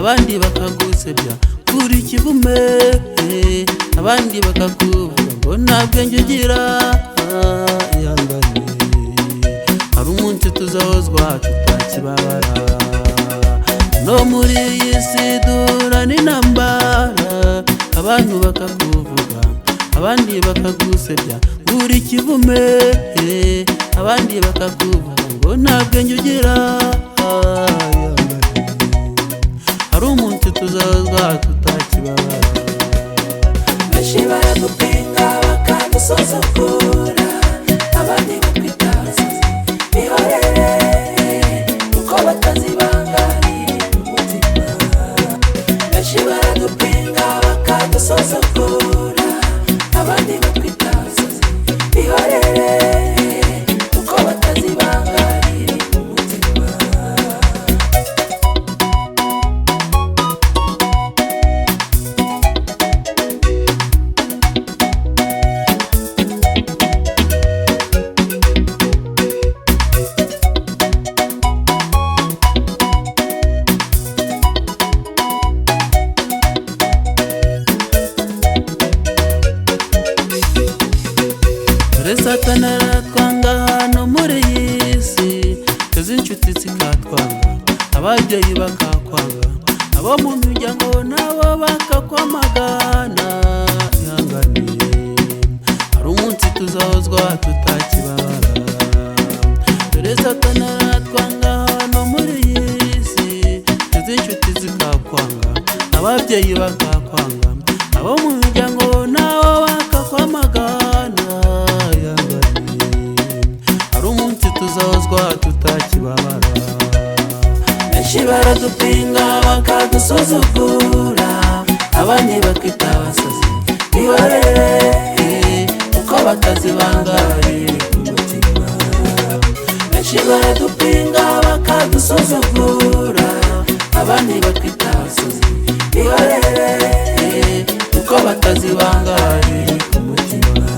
abandi bakagusebya kuri kivume, abandi bakakuvuga ngo nta bwenge ugira. Ihangane, hari umunsi tuzahozwa tutakibabara. No muri iyi si duhura n'intambara, abantu bakakuvuga abandi bakagusebya kuri kivume, abandi bakakuvuga ngo nta bwenge ugira. Hari umunsi tuzahozwa tutakibabara. Benshi baradupinga bakadusuzugura, abandi bakwita abasazi bihorere kuko batazi ibanga riri mu mutima. Benshi baradupinga bakadusuzugura, abandi bakwita abasazi bihorere kuko batazi ibanga riri mu mutima. Satani aratwanga hano muri iyi si, twese inshuti zikatwanga, ababyeyi bakakwanga, abo mu miryango nabo bakakwamagana. Ihangane, hari umunsi tuzahozwa tutakibabara. Dore Satani aratwanga hano muri iyi si, twese inshuti zikakwanga, ababyeyi bakakwanga, abo mu miryango nabo bakakwamagana. Tuzahozwa tutakibabara. Benshi baradupinga bakadusuzugura, abandi bakita abasazi bihorere kuko batazi ibanga riri ku mutima. Benshi baradupinga bakadusuzugura, abandi bakita abasazi bihorere kuko batazi ibanga riri ku mutima.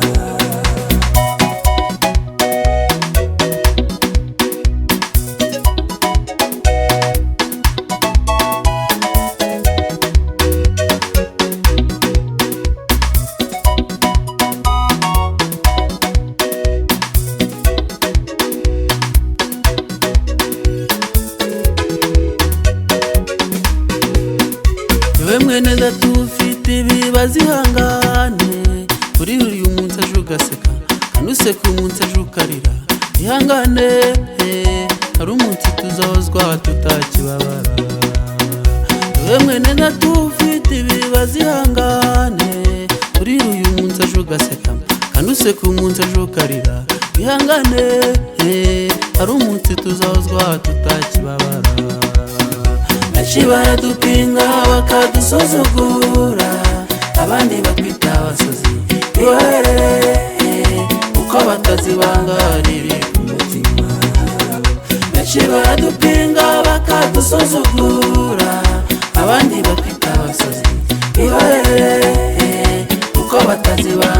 Yewe mwene data ufite ibibazo ihangane, kuri uyu munsi ejo ugaseka, kandi useka umunsi ejo ukarira. Ihangane, hari umunsi tuzahozwa tutakibabara. Yewe mwene data ufite ibibazo ihangane, kuri uyu munsi ejo ugaseka, kandi useka umunsi ejo ukarira. Ihangane, hari umunsi tuzahozwa tutakibabara. Benshi baradupinga bakadusuzugura, abandi bakwita abasazi bihorere kuko batazi ibanga riri ku mutima. Benshi baradupinga bakadusuzugura, abandi bakwita abasazi bihorere kuko batazi ibanga